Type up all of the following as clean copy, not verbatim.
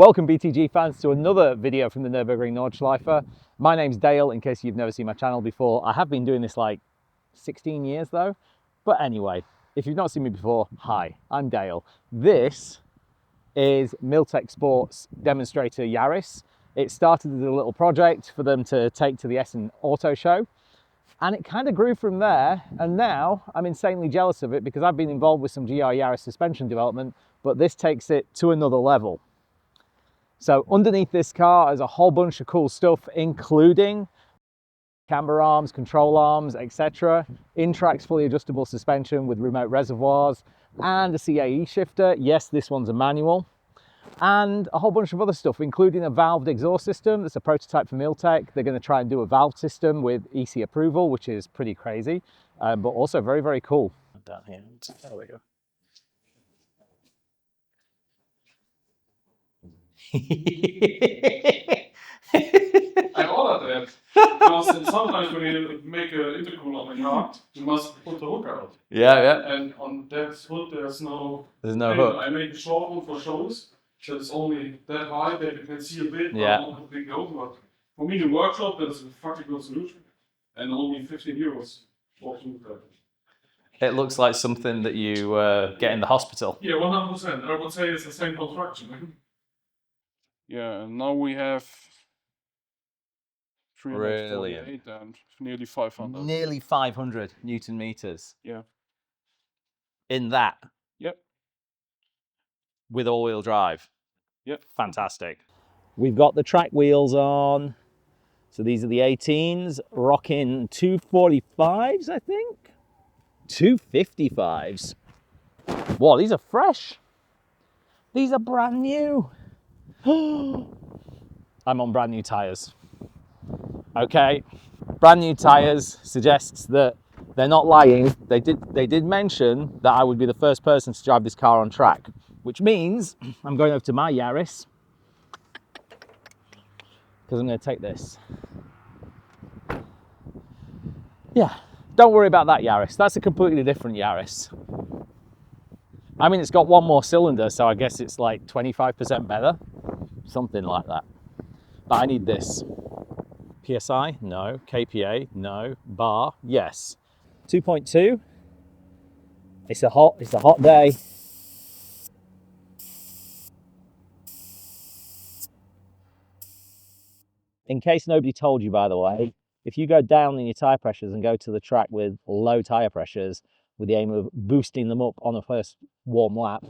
Welcome BTG fans to another video from the Nürburgring Nordschleife. My name's Dale, in case you've never seen my channel before. I have been doing this like 16 years though. But anyway, if you've not seen me before, hi, I'm Dale. This is Milltek Sport's demonstrator Yaris. It started as a little project for them to take to the Essen Auto Show. And it kind of grew from there, and now I'm insanely jealous of it because I've been involved with some GR Yaris suspension development, but this takes it to another level. So underneath this car is a whole bunch of cool stuff, including camber arms, control arms, etc. In-tracks fully adjustable suspension with remote reservoirs and a CAE shifter. Yes, this one's a manual. And a whole bunch of other stuff, including a valved exhaust system. That's a prototype for Milltek. They're going to try and do a valve system with EC approval, which is pretty crazy, but also very, very cool. Down here, there we go. I ordered that because sometimes when you make an intercooler on a car, you must put the hook out. Yeah. And on that hood, there's no hook. I make a short one for shows. So it's only that high that you can see a bit. Yeah. Not big open, but for me, the workshop, that's a fucking good solution. And only 15 euros for It looks like something that you get in the hospital. Yeah, 100%. I would say it's the same construction. Yeah, and now we have 348 and nearly 500. Nearly 500 Newton meters. Yeah. In that. Yep. With all-wheel drive. Yep. Fantastic. We've got the track wheels on. So these are the 18s, rocking 245s, I think. 255s. Whoa, these are fresh. These are brand new. I'm on brand new tires. Okay, brand new tires suggests that they're not lying. They did mention that I would be the first person to drive this car on track, which means I'm going over to my Yaris because I'm going to take this. Yeah, don't worry about that Yaris. That's a completely different Yaris. I mean, it's got one more cylinder, so I guess it's like 25% better. Something like that. But I need this. PSI? No. KPA? No. Bar? Yes. 2.2. It's a hot day. In case nobody told you, by the way, if you go down in your tyre pressures and go to the track with low tyre pressures with the aim of boosting them up on a first warm lap,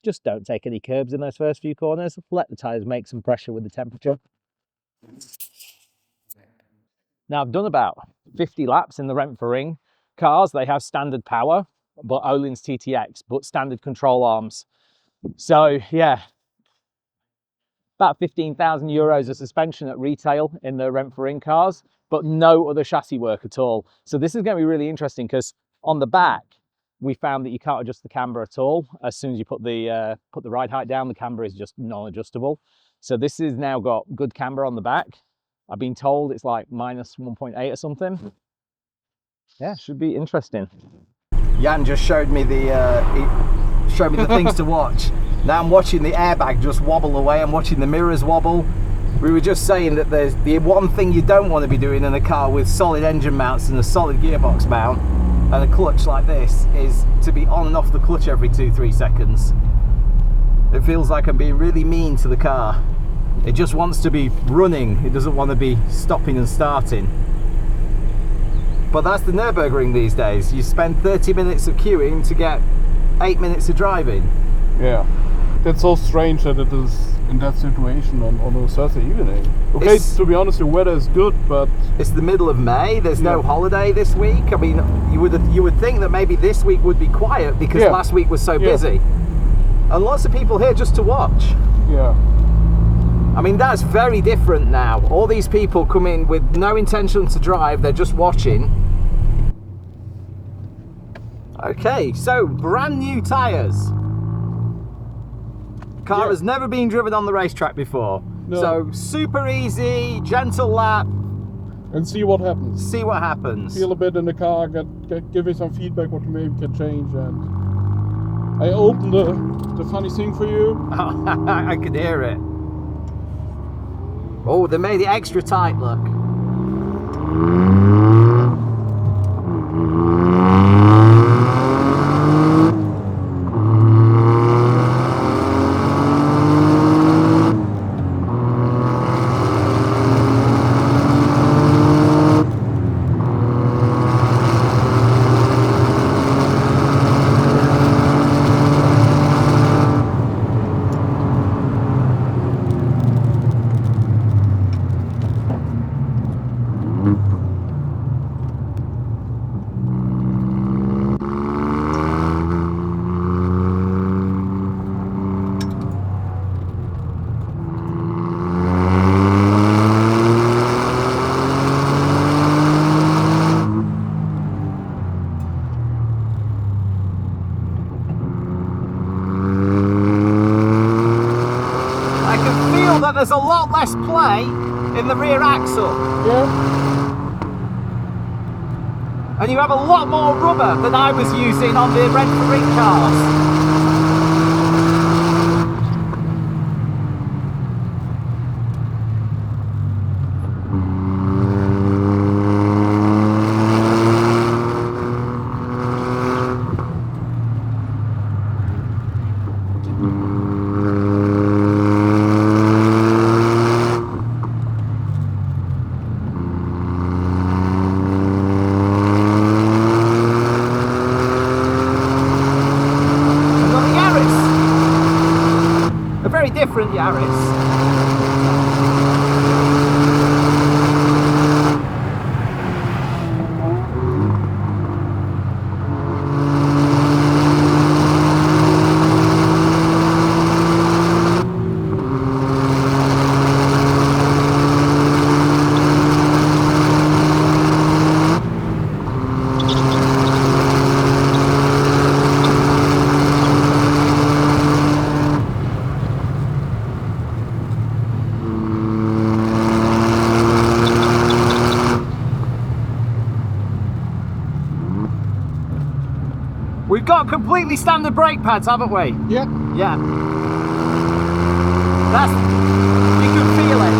just don't take any curbs in those first few corners. Let the tyres make some pressure with the temperature. Now, I've done about 50 laps in the Nurburgring cars. They have standard power, but Öhlins TTX, but standard control arms. So, yeah, about 15,000 euros of suspension at retail in the Nurburgring cars, but no other chassis work at all. So this is going to be really interesting because on the back, we found that you can't adjust the camber at all. As soon as you put the ride height down, the camber is just non-adjustable. So this has now got good camber on the back. I've been told it's like minus 1.8 or something. Yeah, should be interesting. Jan just showed me the things to watch. Now I'm watching the airbag just wobble away. I'm watching the mirrors wobble. We were just saying that there's the one thing you don't want to be doing in a car with solid engine mounts and a solid gearbox mount and a clutch like this is to be on and off the clutch every 2-3 seconds. It feels like I'm being really mean to the car. It just wants to be running. It doesn't want to be stopping and starting. But that's the Nürburgring these days. You spend 30 minutes of queuing to get 8 minutes of driving. Yeah. That's so strange that it is in that situation on a Thursday evening. Okay, to be honest, the weather is good, but it's the middle of May. There's no holiday this week. I mean, you would think that maybe this week would be quiet because last week was so busy, and lots of people here just to watch. Yeah. I mean, that's very different now. All these people come in with no intention to drive. They're just watching. Okay, so brand new tyres. Car has never been driven on the racetrack before. No. So super easy, gentle lap. And see what happens. See what happens. Feel a bit in the car, give me some feedback what you maybe can change. And I opened the funny thing for you. I could hear it. Oh, they made it extra tight, look. There's a lot less play in the rear axle. Yeah. And you have a lot more rubber than I was using on the Rent for Ring cars. Different Yaris. We've got completely standard brake pads, haven't we? Yeah. Yeah. That's, you can feel it.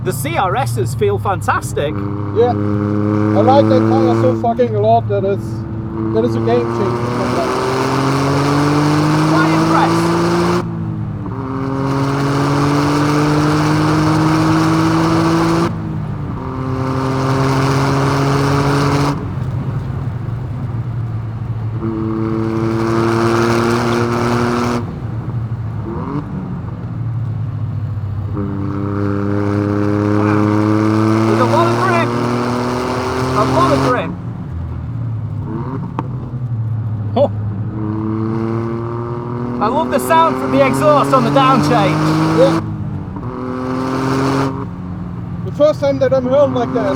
The CRSs feel fantastic. Yeah, I like that tire so fucking a lot that it's a game changer. Quite impressed. I love the sound from the exhaust on the down change. Yeah. The first time that I'm heard like that.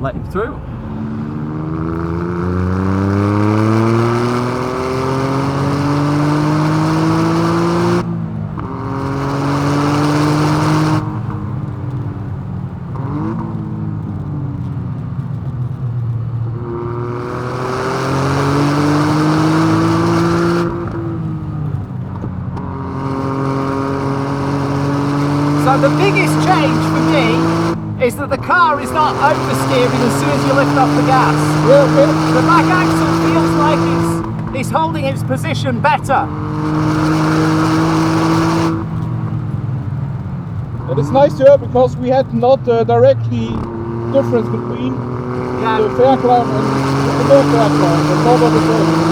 Let him through. So the biggest change for me is that the car is not oversteering as soon as you lift off the gas. Yeah, okay. The back axle feels like it's holding its position better. And it's nice to hear because we had not directly difference between the Verklein and the no Verklein. That's not what it is.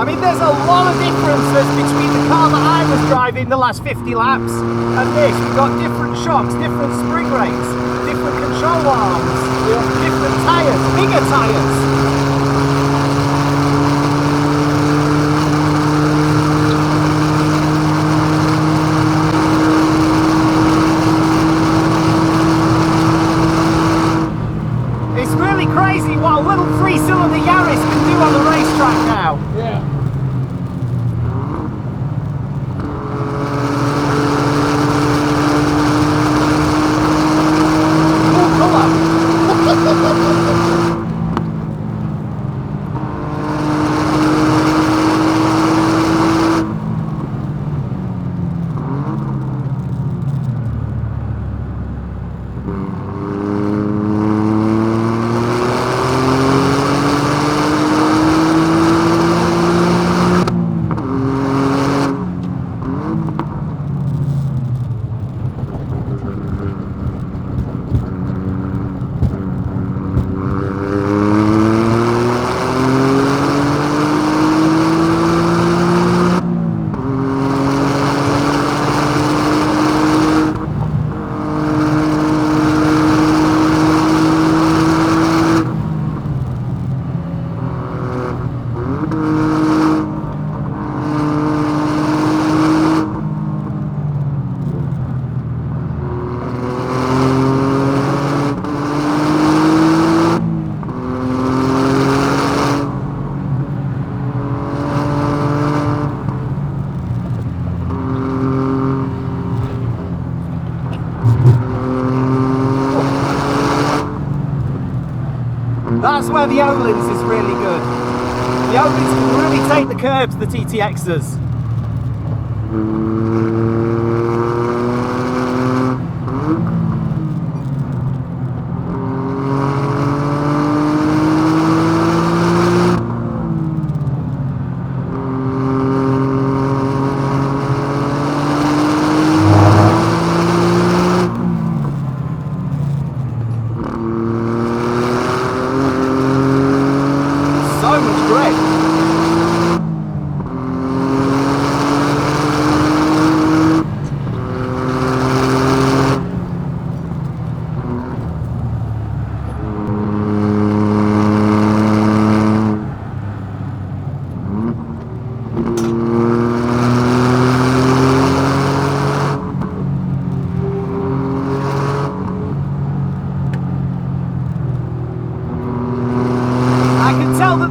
I mean, there's a lot of differences between the car that I was driving the last 50 laps and this. We've got different shocks, different spring rates, different control arms, different tyres, bigger tyres. Crazy what a little 3-cylinder Yaris can do on the racetrack now. Yeah. Cool colour. That's where the Olins is really good. The Olins can really take the curbs, the TTXs.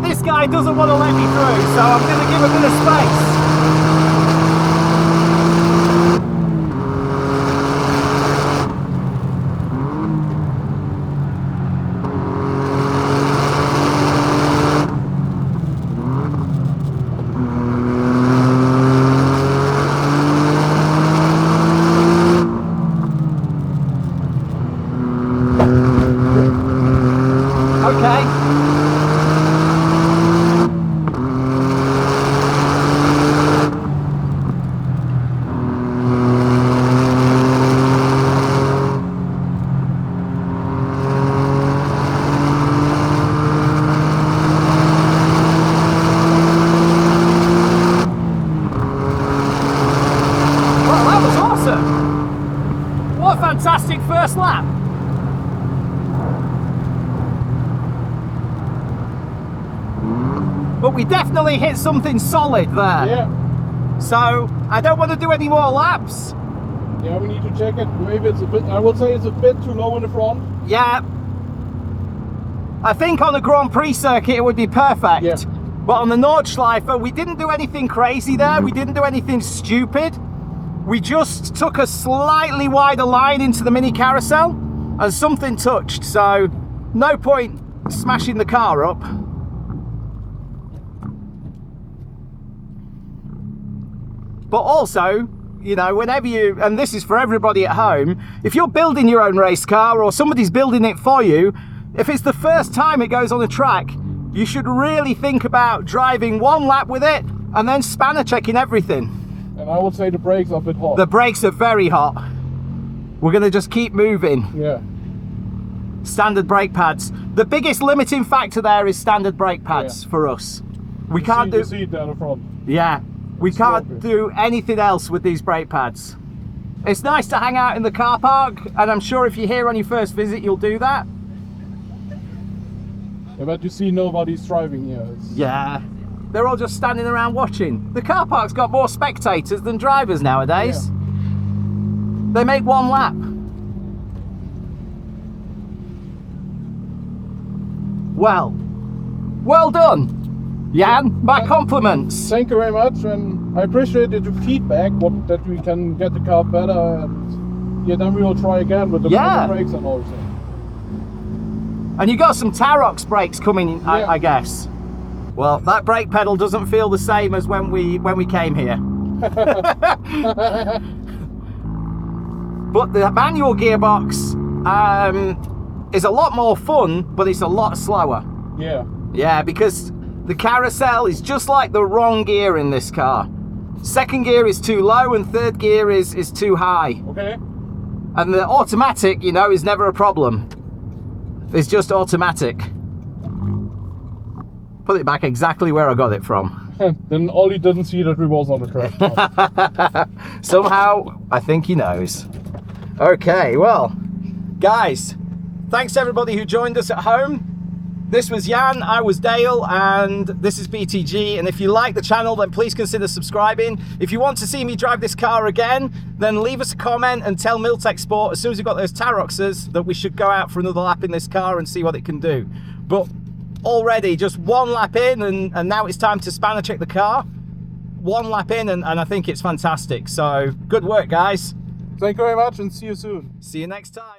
This guy doesn't want to let me through, so I'm going to give a bit of space. Okay. Fantastic first lap. But we definitely hit something solid there. Yeah. So I don't want to do any more laps. Yeah, we need to check it. Maybe it's a bit, I would say it's a bit too low in the front. Yeah. I think on the Grand Prix circuit it would be perfect. Yeah. But on the Nordschleife, we didn't do anything crazy there. We didn't do anything stupid. We just took a slightly wider line into the mini carousel and something touched, so no point smashing the car up. But also, you know, whenever you, and this is for everybody at home, if you're building your own race car or somebody's building it for you, if it's the first time it goes on a track, you should really think about driving one lap with it and then spanner checking everything. And I would say the brakes are a bit hot. The brakes are very hot. We're going to just keep moving. Yeah. Standard brake pads. The biggest limiting factor there is standard brake pads for us. We can't do... the seat down the front. Yeah, we can't Slopey. do anything else with these brake pads. It's nice to hang out in the car park, and I'm sure if you're here on your first visit, you'll do that. Yeah, but you see nobody's driving here. Yeah, they're all just standing around watching. The car park's got more spectators than drivers nowadays. Yeah. They make one lap. Well done, Jan. My compliments. Thank you very much, and I appreciate the feedback that we can get the car better, and yeah, then we will try again with the brakes and all that. And you got some Tarox brakes coming, I guess. Well, that brake pedal doesn't feel the same as when we came here. But the manual gearbox is a lot more fun, but it's a lot slower. Yeah. Yeah, because the carousel is just like the wrong gear in this car. Second gear is too low and third gear is too high. Okay. And the automatic, you know, is never a problem. It's just automatic. Put it back exactly where I got it from. Then Ollie didn't see that we was on the track. Somehow, I think he knows. Okay, well, guys, thanks to everybody who joined us at home. This was Jan, I was Dale, and this is BTG. And if you like the channel, then please consider subscribing. If you want to see me drive this car again, then leave us a comment and tell Milltek Sport as soon as you've got those Taroxes that we should go out for another lap in this car and see what it can do. But already just one lap in, and now it's time to spanner check the car. One lap in, and I think it's fantastic. So good work, guys. Thank you very much, and see you soon. See you next time.